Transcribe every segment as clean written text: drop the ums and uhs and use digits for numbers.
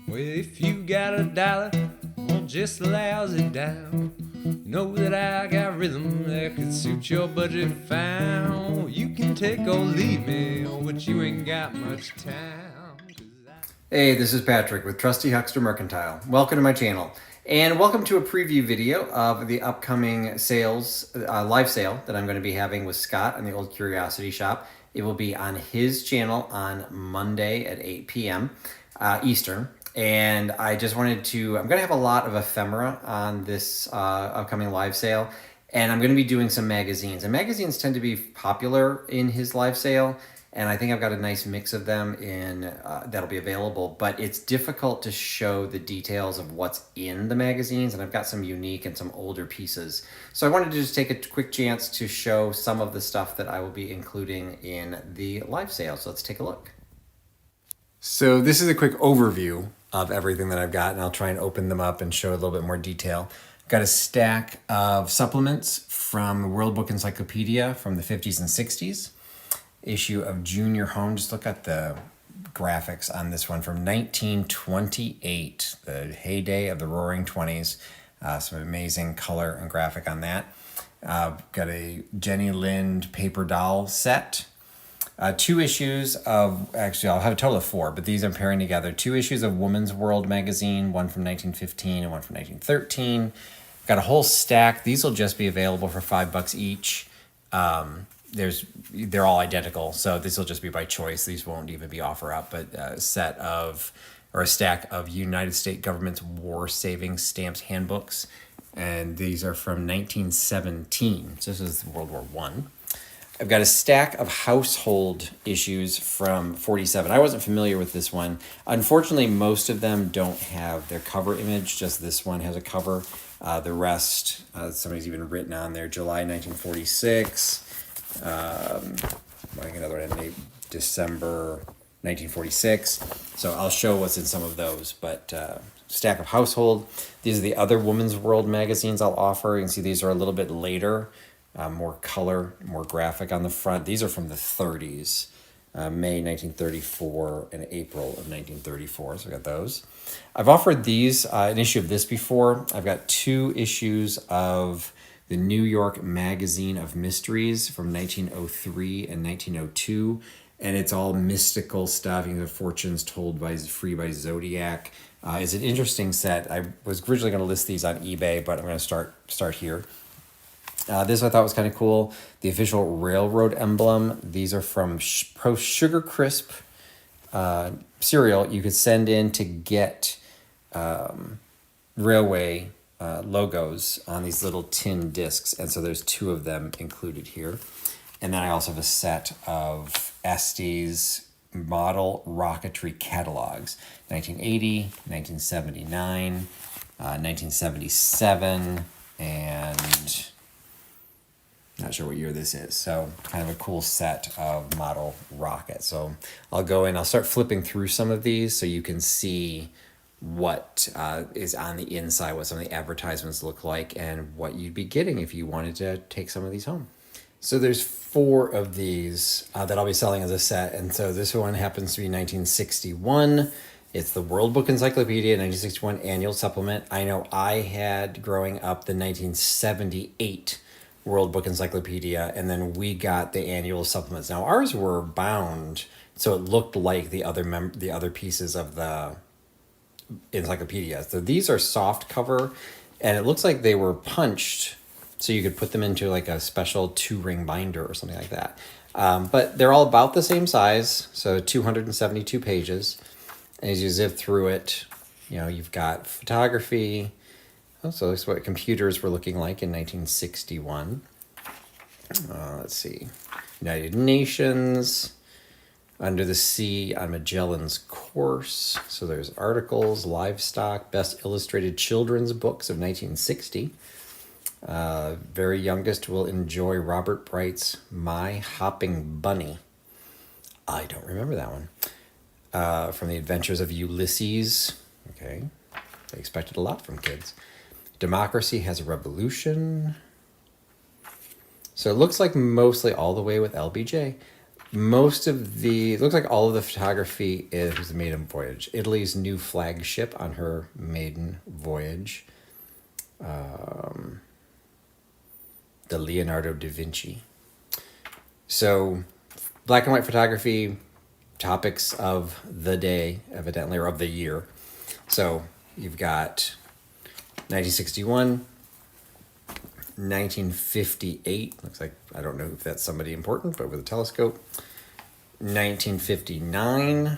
Well, if you got a dollar on just a lousy down, know that I got rhythm that could suit your budget fine. You can take or leave me, but you ain't got much time. Hey, this is Patrick with Trusty Huckster Mercantile. Welcome to my channel, and welcome to a preview video of the upcoming sales, live sale that I'm going to be having with Scott on the Old Curiosity Shop. It will be on his channel on Monday at 8 p.m. Eastern. And I just wanted to, I'm going to have a lot of ephemera on this upcoming live sale. And I'm going to be doing some magazines. And magazines tend to be popular in his live sale. And I think I've got a nice mix of them in that'll be available. But it's difficult to show the details of what's in the magazines. And I've got some unique and some older pieces. So I wanted to just take a quick chance to show some of the stuff that I will be including in the live sale. So let's take a look. So this is a quick overview of everything that I've got, and I'll try and open them up and show a little bit more detail. Got a stack of supplements from the World Book Encyclopedia from the 50s and 60s. Issue of Junior Home. Just look at the graphics on this one from 1928, the heyday of the Roaring 20s. Some amazing color and graphic on that. Got a Jenny Lind paper doll set. 2 issues of, actually I'll have a total of 4, but these I'm pairing together. 2 issues of Woman's World magazine, one from 1915 and one from 1913. Got a whole stack. These will just be available for $5 each. They're all identical, so this will just be by choice. These won't even be offer up, but a stack of United States government's war savings stamps handbooks. And these are from 1917. So this is World War I. I've got a stack of household issues from 47. I wasn't familiar with this one. Unfortunately, most of them don't have their cover image. Just this one has a cover. The rest, somebody's even written on there, July 1946. I think another one, December 1946. So I'll show what's in some of those. But stack of household. These are the other Women's World magazines I'll offer. You can see these are a little bit later. More color, more graphic on the front. These are from the 30s, May 1934 and April of 1934. So I got those. I've offered these, an issue of this before. I've got 2 issues of the New York Magazine of Mysteries from 1903 and 1902. And it's all mystical stuff. You know, fortunes told free by Zodiac. It's an interesting set. I was originally going to list these on eBay, but I'm going to start here. This I thought was kind of cool. The official railroad emblem. These are from Pro Sugar Crisp cereal. You could send in to get railway logos on these little tin discs. And so there's 2 of them included here. And then I also have a set of Estes model rocketry catalogs. 1980, 1979, 1977, and not sure what year this is. So kind of a cool set of model rockets. So I'll go in, I'll start flipping through some of these so you can see what is on the inside, what some of the advertisements look like, and what you'd be getting if you wanted to take some of these home. So there's 4 of these that I'll be selling as a set. And so this one happens to be 1961. It's the World Book Encyclopedia 1961 annual supplement. I know I had, growing up, the 1978 World Book Encyclopedia, and then we got the annual supplements. Now ours were bound, so it looked like the other pieces of the encyclopedia. So these are soft cover, and it looks like they were punched, so you could put them into like a special 2-ring binder or something like that. But they're all about the same size, so 272 pages. And as you zip through it, you know, you've got photography. So this is what computers were looking like in 1961. Let's see. United Nations, Under the Sea on Magellan's Course. So there's articles, livestock, best illustrated children's books of 1960. Very youngest will enjoy Robert Bright's My Hopping Bunny. I don't remember that one. From the Adventures of Ulysses. Okay. I expected a lot from kids. Democracy Has a Revolution. So it looks like mostly all the way with LBJ. most of the, it looks like all of the photography is the maiden voyage. Italy's new flagship on her maiden voyage. The Leonardo da Vinci. So black and white photography, topics of the day, evidently, or of the year. So you've got 1961, 1958, looks like, I don't know if that's somebody important, but with a telescope. 1959,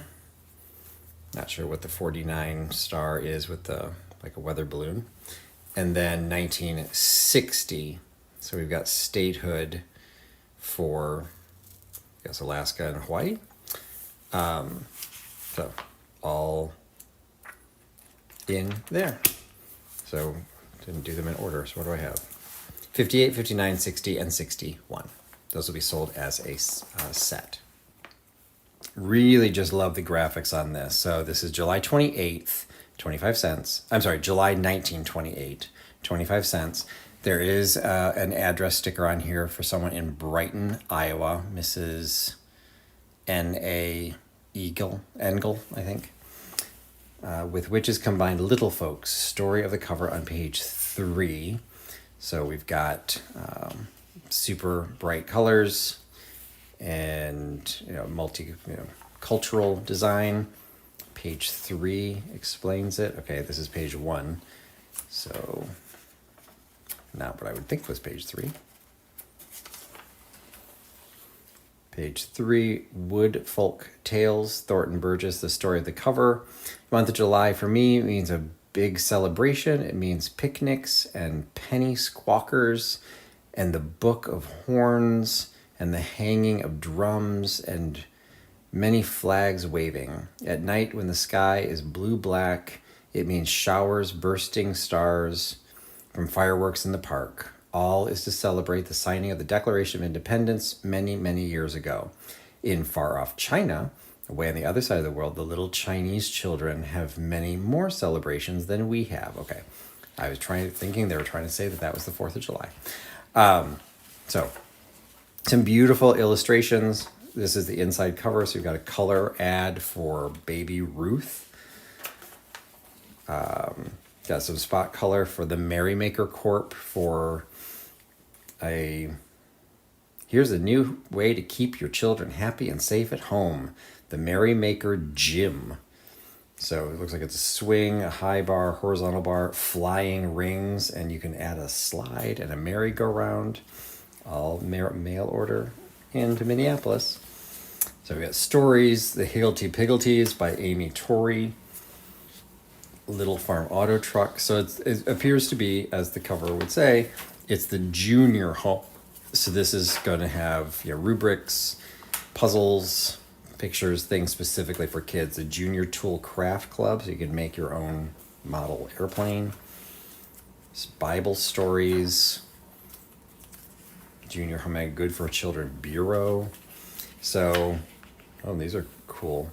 not sure what the 49 star is with the, like a weather balloon. And then 1960, so we've got statehood for, I guess, Alaska and Hawaii. So all in there. So didn't do them in order, so what do I have? 58, 59, 60, and 61. Those will be sold as a set. Really just love the graphics on this. So this is July 28th, 25 cents. I'm sorry, July 1928, 25 cents. There is an address sticker on here for someone in Brighton, Iowa, Mrs. N.A. Engel, I think. With Witches Combined Little Folks, story of the cover on page 3. So we've got super bright colors and multi-cultural design. Page 3 explains it. Okay, this is page 1. So not what I would think was page 3. Page 3, Wood Folk Tales, Thornton Burgess, the story of the cover. Month of July for me means a big celebration. It means picnics and penny squawkers and the Book of Horns and the hanging of drums and many flags waving. At night when the sky is blue-black, it means showers, bursting stars from fireworks in the park. All is to celebrate the signing of the Declaration of Independence many, many years ago. In far-off China, away on the other side of the world, the little Chinese children have many more celebrations than we have. Okay, I was thinking they were trying to say that was the 4th of July. So, some beautiful illustrations. This is the inside cover, so you've got a color ad for Baby Ruth. Got some spot color for the Merrymaker Corp for here's a new way to keep your children happy and safe at home. The Merrymaker Gym. So it looks like it's a swing, a high bar, horizontal bar, flying rings, and you can add a slide and a merry-go-round. All mail order into Minneapolis. So we got Stories, The Higglety-Pigglety by Amy Torrey. Little Farm Auto Truck. So it appears to be, as the cover would say, it's the junior home. So this is going to have rubrics, puzzles, pictures, things specifically for kids. The Junior Tool Craft Club, so you can make your own model airplane. Bible stories. Junior Home Good for Children Bureau. So, these are cool.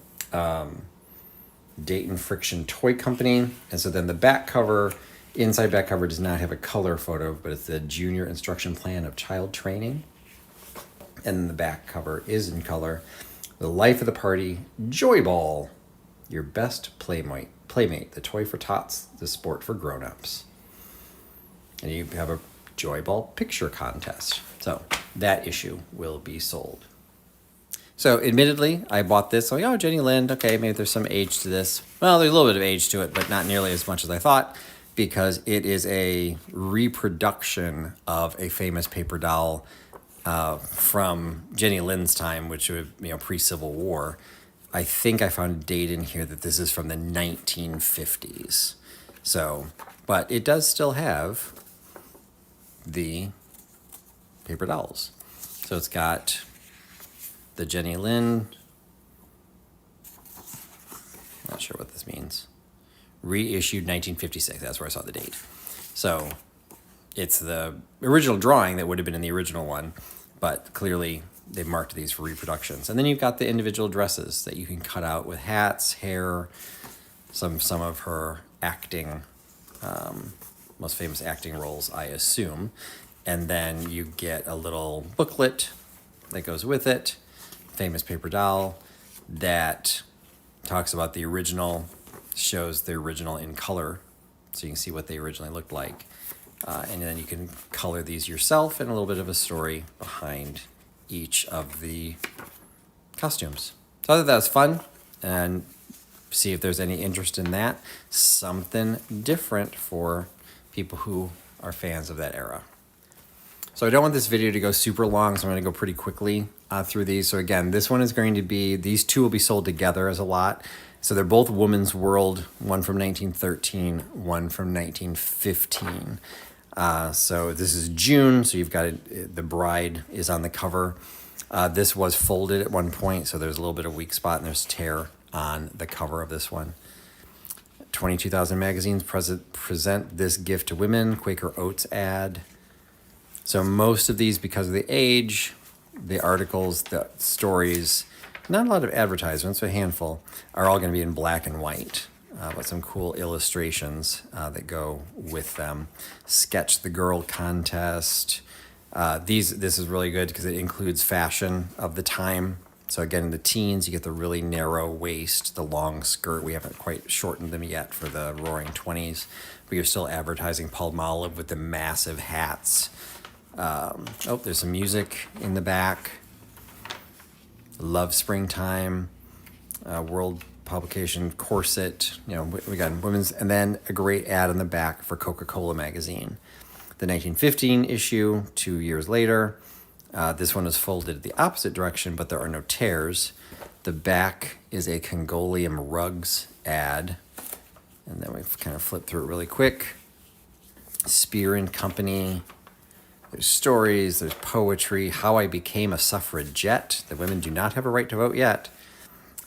Dayton Friction Toy Company. And so then the back cover, inside back cover does not have a color photo, but it's the Junior Instruction Plan of Child Training. And then the back cover is in color. The Life of the Party, Joy Ball. Your best playmate, the toy for tots, the sport for grown-ups. And you have a Joy Ball picture contest. So that issue will be sold. So admittedly, I bought this. So, Jenny Lind, okay, maybe there's some age to this. Well, there's a little bit of age to it, but not nearly as much as I thought, because it is a reproduction of a famous paper doll from Jenny Lind's time, which was, pre-Civil War. I think I found a date in here that this is from the 1950s. So, but it does still have the paper dolls. So it's got the Jenny Lind, not sure what this means, reissued 1956, that's where I saw the date. So it's the original drawing that would have been in the original one, but clearly they've marked these for reproductions. And then you've got the individual dresses that you can cut out with hats, hair, some of her acting, most famous acting roles, I assume. And then you get a little booklet that goes with it famous paper doll that talks about the original, shows the original in color, so you can see what they originally looked like. And then you can color these yourself and a little bit of a story behind each of the costumes. So I thought that was fun, and see if there's any interest in that. Something different for people who are fans of that era. So I don't want this video to go super long, so I'm going to go pretty quickly through these. So again, this one is going to be, these two will be sold together as a lot. So they're both Woman's World, one from 1913, one from 1915. So this is June, so you've got it, the bride is on the cover. This was folded at one point, so there's a little bit of weak spot and there's tear on the cover of this one. 22,000 magazines present this gift to women, Quaker Oats ad. So most of these, because of the age, the articles, the stories, not a lot of advertisements, a handful, are all going to be in black and white, but some cool illustrations that go with them. Sketch the Girl contest. This is really good because it includes fashion of the time. So again, in the teens, you get the really narrow waist, the long skirt. We haven't quite shortened them yet for the Roaring 20s, but you're still advertising Palmolive with the massive hats. There's some music in the back. Love Springtime, World Publication, Corset. We got women's, and then a great ad in the back for Coca-Cola magazine. The 1915 issue, 2 years later. This one is folded the opposite direction, but there are no tears. The back is a Congolium Rugs ad. And then we've kind of flipped through it really quick. Spear and Company. There's stories, there's poetry. How I Became a Suffragette. The women do not have a right to vote yet.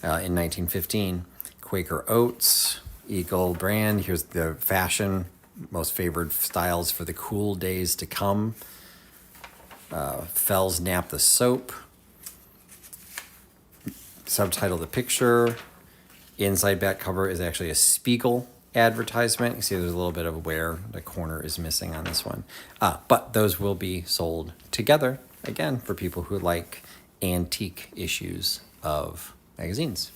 In 1915. Quaker Oats, Eagle brand. Here's the fashion, most favored styles for the cool days to come. Fell's Nap the soap. Subtitle the picture. Inside back cover is actually a Spiegel advertisement. You see there's a little bit of where the corner is missing on this one. But those will be sold together, again, for people who like antique issues of magazines.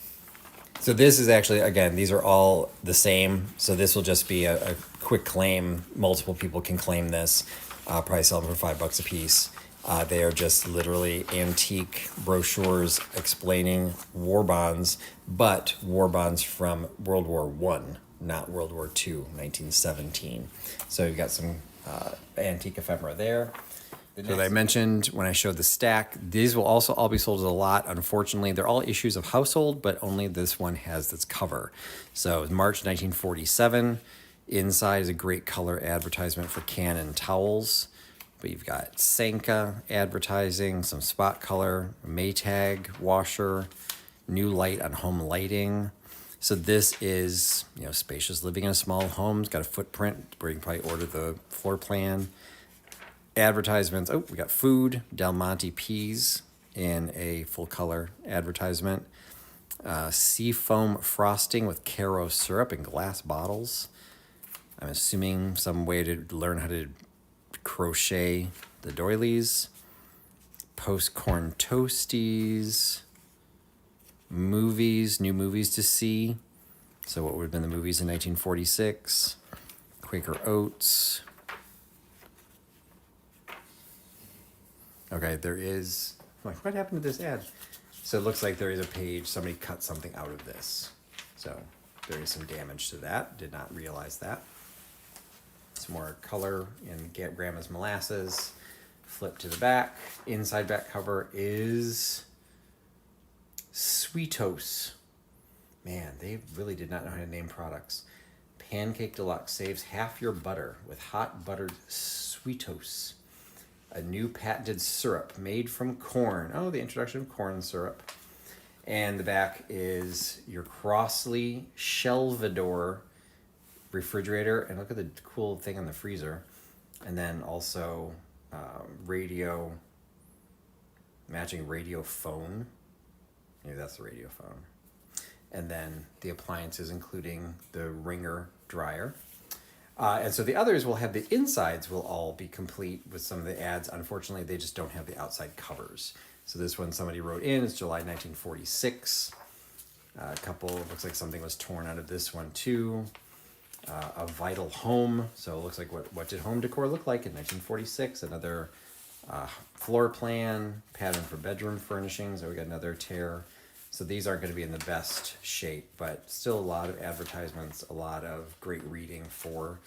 So this is actually, again, these are all the same. So this will just be a quick claim. Multiple people can claim this. Probably sell them for $5 a piece. They are just literally antique brochures explaining war bonds, but war bonds from World War I, not World War II, 1917. So you've got some antique ephemera there. So I mentioned when I showed the stack, these will also all be sold as a lot. Unfortunately, they're all issues of Household, but only this one has this cover. So March 1947. Inside is a great color advertisement for Canon towels. But you've got Sanka advertising, some spot color, Maytag washer, new light on home lighting. So this is, spacious living in a small home. It's got a footprint where you can probably order the floor plan. Advertisements. We got food, Del Monte peas in a full color advertisement. Seafoam frosting with Caro syrup in glass bottles. I'm assuming some way to learn how to crochet the doilies. Post-corn toasties. Movies, new movies to see. So what would have been the movies in 1946? Quaker Oats. Okay, there is... what happened to this ad? So it looks like there is a page, somebody cut something out of this. So there is some damage to that. Did not realize that. Some more color in Grandma's Molasses. Flip to the back. Inside back cover is Sweetos. Man, they really did not know how to name products. Pancake Deluxe saves half your butter with hot buttered Sweetos. A new patented syrup made from corn. Oh, the introduction of corn syrup. And the back is your Crossley Shelvador refrigerator. And look at the cool thing on the freezer. And then also radio, matching radio phone. Maybe that's the radio phone. And then the appliances, including the Ringer dryer. And so the others will have the insides will all be complete with some of the ads. Unfortunately, they just don't have the outside covers. So this one somebody wrote in, it's July 1946. A couple, looks like something was torn out of this one too. A vital home. So it looks like what did home decor look like in 1946? Another floor plan, pattern for bedroom furnishings. So we got another tear. So these aren't going to be in the best shape, but still a lot of advertisements, a lot of great reading for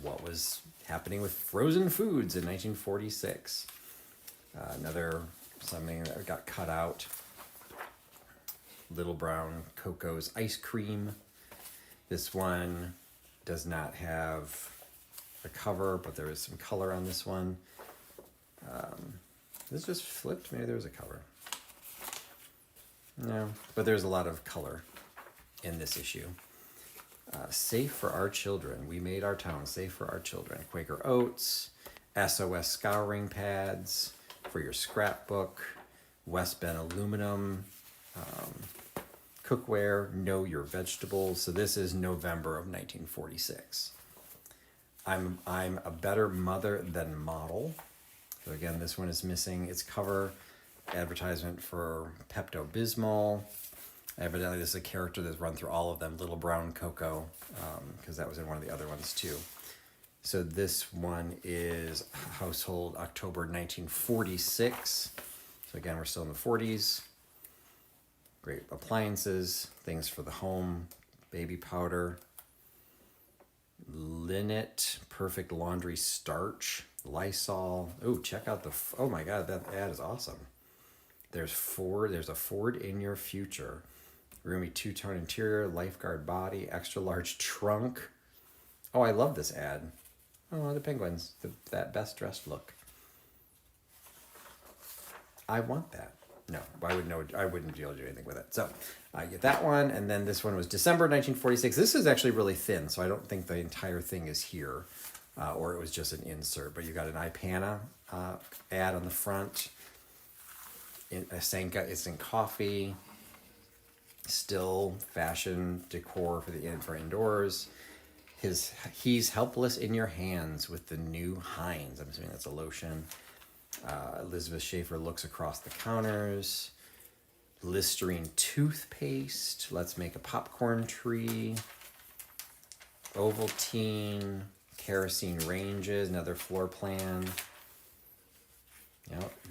what was happening with frozen foods in 1946. Another something that got cut out. Little Brown Coco's ice cream. This one does not have a cover, but there is some color on this one. This just flipped. Maybe there was a cover. No, but there's a lot of color in this issue. Safe for our children. We made our town safe for our children. Quaker Oats, SOS scouring pads for your scrapbook, West Bend aluminum, cookware, Know Your Vegetables. So this is November of 1946. I'm a better mother than model. So again, this one is missing its cover. Advertisement for Pepto-Bismol. Evidently, this is a character that's run through all of them. Little Brown Cocoa, because that was in one of the other ones too. So this one is Household October 1946. So again, we're still in the 40s. Great appliances, things for the home, baby powder, Linnet, perfect laundry starch, Lysol. Oh, check out oh my God, that ad is awesome. There's a Ford in your future. Roomy two-tone interior, lifeguard body, extra large trunk. Oh, I love this ad. Oh, the penguins, that best dressed look. I want that. No, I wouldn't be able to do anything with it. So I get that one, and then this one was December 1946. This is actually really thin, so I don't think the entire thing is here, or it was just an insert. But you got an Ipana ad on the front. It's in coffee. Still fashion decor for indoors. He's helpless in your hands with the new Heinz. I'm assuming that's a lotion. Elizabeth Schaefer looks across the counters. Listerine toothpaste. Let's make a popcorn tree. Ovaltine. Kerosene ranges. Another floor plan.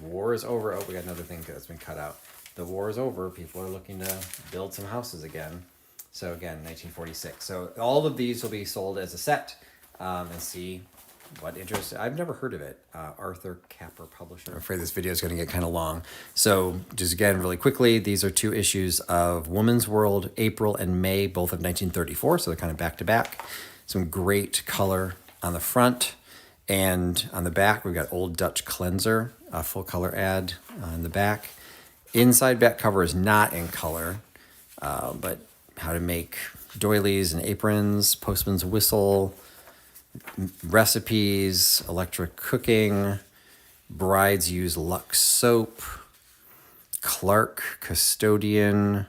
War is over. Oh, we got another thing that's been cut out. The war is over. People are looking to build some houses again. So again, 1946. So all of these will be sold as a set, and see what interest. I've never heard of it. Arthur Capper Publisher. I'm afraid this video is going to get kind of long. So just again, really quickly, these are 2 issues of Woman's World, April and May, both of 1934. So they're kind of back to back. Some great color on the front. And on the back, we've got Old Dutch Cleanser, a full color ad on the back. Inside back cover is not in color, but how to make doilies and aprons, postman's whistle, recipes, electric cooking, brides use Lux soap, Clark custodian.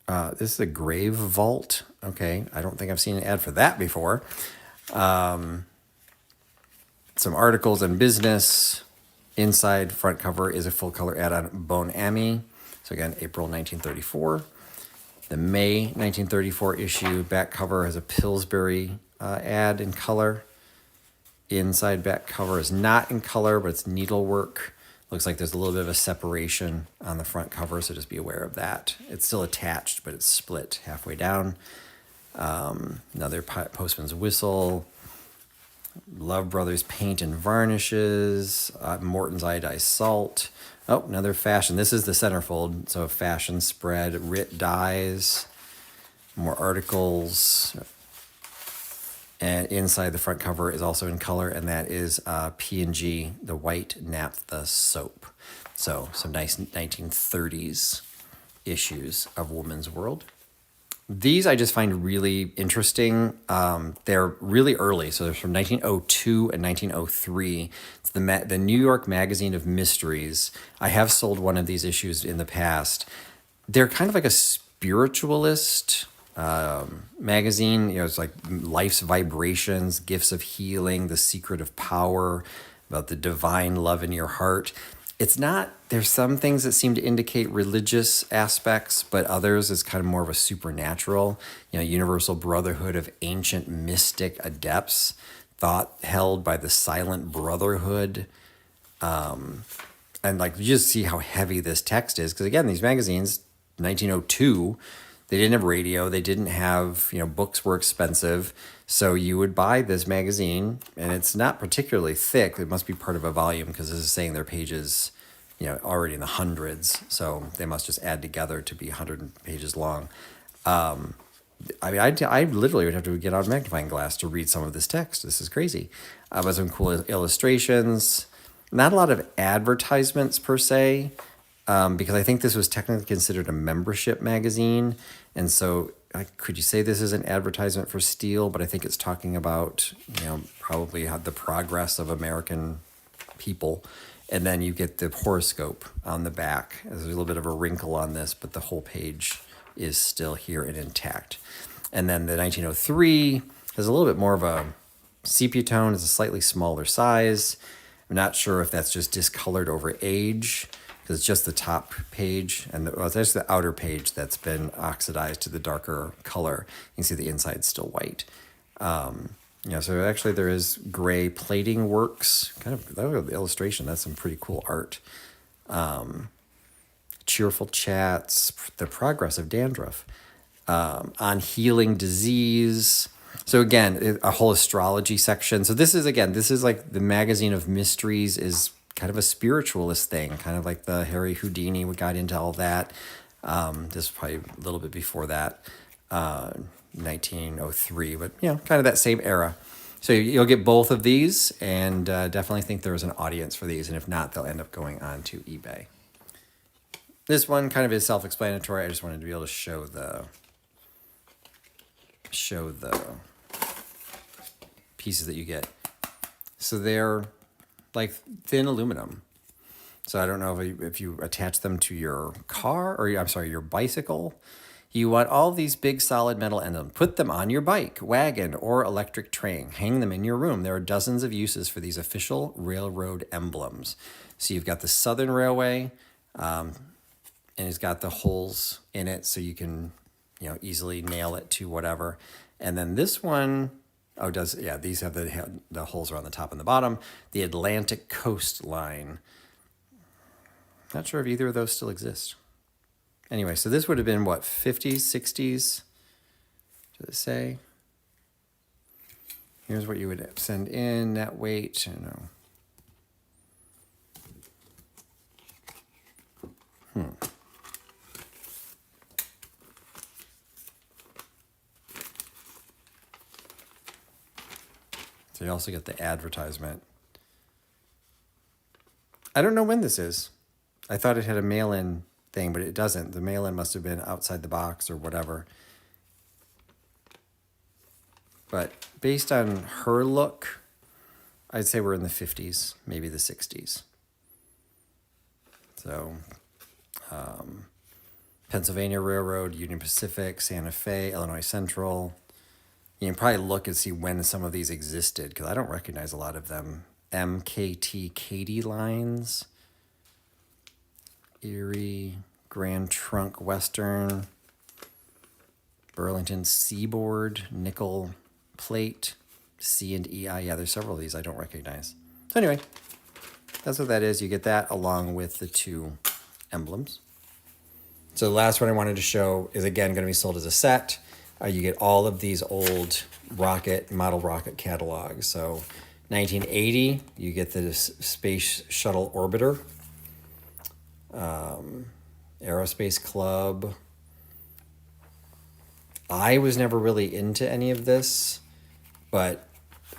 This is a grave vault. Okay, I don't think I've seen an ad for that before. Some articles in business. Inside front cover is a full color ad on Bon Ami. So again, April 1934. The May 1934 issue back cover has a Pillsbury ad in color. Inside back cover is not in color, but it's needlework. Looks like there's a little bit of a separation on the front cover, so just be aware of that. It's still attached, but it's split halfway down. Another postman's whistle. Love Brothers paint and varnishes. Morton's iodized salt. Oh, another fashion. This is the centerfold. So fashion spread. Rit dyes. More articles. And inside the front cover is also in color, and that is P&G, the white naphtha soap. So some nice 1930s issues of Woman's World. These I just find really interesting. They're really early, so they're from 1902 and 1903. It's the New York Magazine of Mysteries. I have sold one of these issues in the past. They're kind of like a spiritualist magazine. It's like life's vibrations, gifts of healing, the secret of power, about the divine love in your heart. It's not, there's some things that seem to indicate religious aspects, but others is kind of more of a supernatural, universal brotherhood of ancient mystic adepts, thought held by the silent brotherhood. And like, you just see how heavy this text is. Because again, these magazines, 1902, they didn't have radio. They didn't have, books were expensive. So you would buy this magazine, and it's not particularly thick. It must be part of a volume, because this is saying their pages, already in the hundreds. So they must just add together to be 100 pages long. I mean, I literally would have to get out a magnifying glass to read some of this text. This is crazy. But some cool illustrations. Not a lot of advertisements per se, because I think this was technically considered a membership magazine. And so could you say this is an advertisement for steel? But I think it's talking about, probably the progress of American people. And then you get the horoscope on the back. There's a little bit of a wrinkle on this, but the whole page is still here and intact. And then the 1903 has a little bit more of a sepia tone. It's a slightly smaller size. I'm not sure if that's just discolored over age, because it's just the top page, and there's the outer page that's been oxidized to the darker color. You can see the inside's still white. So actually there is gray plating works. Kind of the illustration. That's some pretty cool art. Cheerful chats, the progress of dandruff, on healing disease. So again, a whole astrology section. So this is like the magazine of mysteries, is kind of a spiritualist thing, kind of like the Harry Houdini. We got into all that. This is probably a little bit before that, 1903, but kind of that same era. So you'll get both of these, and definitely think there is an audience for these. And if not, they'll end up going on to eBay. This one kind of is self-explanatory. I just wanted to be able to show the pieces that you get. So they're like thin aluminum. So I don't know if you attach them to your car, or your bicycle. You want all these big solid metal emblems. Put them on your bike, wagon, or electric train. Hang them in your room. There are dozens of uses for these official railroad emblems. So you've got the Southern Railway, and it's got the holes in it, so you can easily nail it to whatever. And then this one, these have the holes are on the top and the bottom. The Atlantic Coast Line. Not sure if either of those still exist. Anyway, so this would have been what, 50s, 60s? Does it say? Here's what you would send in, net weight, So you also get the advertisement. I don't know when this is. I thought it had a mail-in thing, but it doesn't. The mail-in must have been outside the box or whatever. But based on her look, I'd say we're in the 50s, maybe the 60s. So, Pennsylvania Railroad, Union Pacific, Santa Fe, Illinois Central. You can probably look and see when some of these existed, because I don't recognize a lot of them. MKT Katy lines. Erie, Grand Trunk Western. Burlington Seaboard, Nickel Plate, C&EI. Yeah, there's several of these I don't recognize. So anyway, that's what that is. You get that along with the two emblems. So the last one I wanted to show is, again, going to be sold as a set. You get all of these old model rocket catalogs. So 1980, you get the Space Shuttle Orbiter, Aerospace Club. I was never really into any of this, but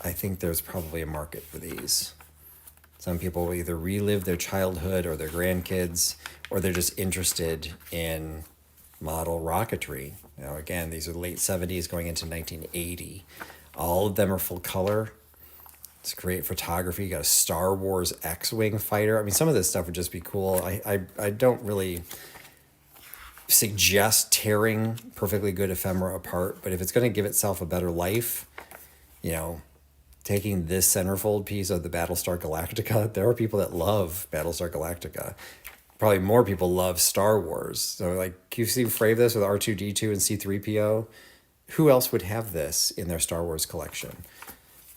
I think there's probably a market for these. Some people will either relive their childhood or their grandkids, or they're just interested in model rocketry. Again, these are the late 70s going into 1980. All of them are full color. It's great photography. You got a Star Wars X-Wing fighter. I mean, some of this stuff would just be cool. I don't really suggest tearing perfectly good ephemera apart, but if it's going to give itself a better life, taking this centerfold piece of the Battlestar Galactica, there are people that love Battlestar Galactica. Probably more people love Star Wars. So like you see Frave this with R2-D2 and C-3PO. Who else would have this in their Star Wars collection?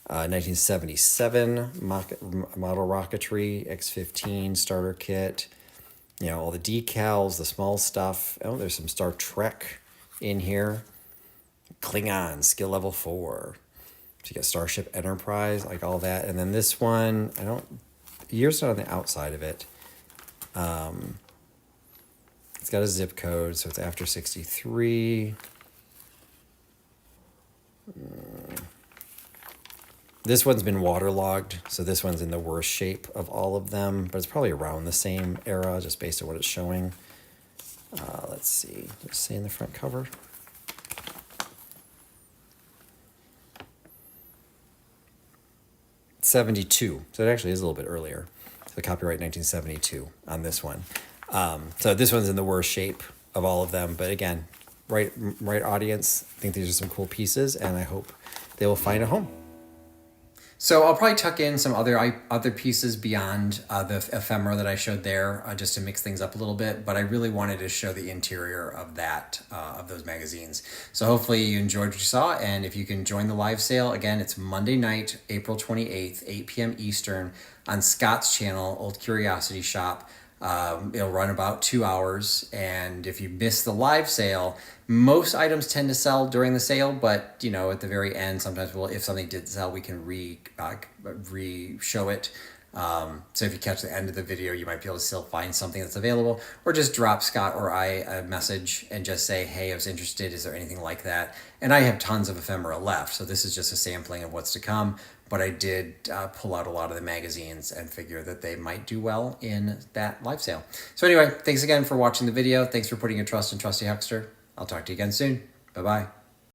1977 model rocketry, X-15 starter kit. You know, all the decals, the small stuff. Oh, there's some Star Trek in here. Klingon, skill level 4. So you got Starship Enterprise, like all that. And then this one, year's not on the outside of it. It's got a zip code, so it's after 63. This one's been waterlogged, so this one's in the worst shape of all of them, but it's probably around the same era, just based on what it's showing. Let's see. Let's see in the front cover. '72, so it actually is a little bit earlier. The copyright 1972 on this one. So this one's in the worst shape of all of them, but again, right audience. I think these are some cool pieces, and I hope they will find a home. So I'll probably tuck in some other pieces beyond the ephemera that I showed there, just to mix things up a little bit. But I really wanted to show the interior of of those magazines. So hopefully you enjoyed what you saw, and if you can join the live sale, again, it's Monday night, April 28th, 8 p.m. Eastern, on Scott's channel, Old Curiosity Shop. It'll run about 2 hours, and if you miss the live sale, most items tend to sell during the sale, but you know, at the very end, sometimes if something did sell, we can re-show it. So if you catch the end of the video, you might be able to still find something that's available, or just drop Scott or I a message and just say, hey, I was interested, is there anything like that? And I have tons of ephemera left, so this is just a sampling of what's to come. But I did pull out a lot of the magazines and figure that they might do well in that live sale. So anyway, thanks again for watching the video. Thanks for putting your trust in Trusty Huckster. I'll talk to you again soon. Bye-bye.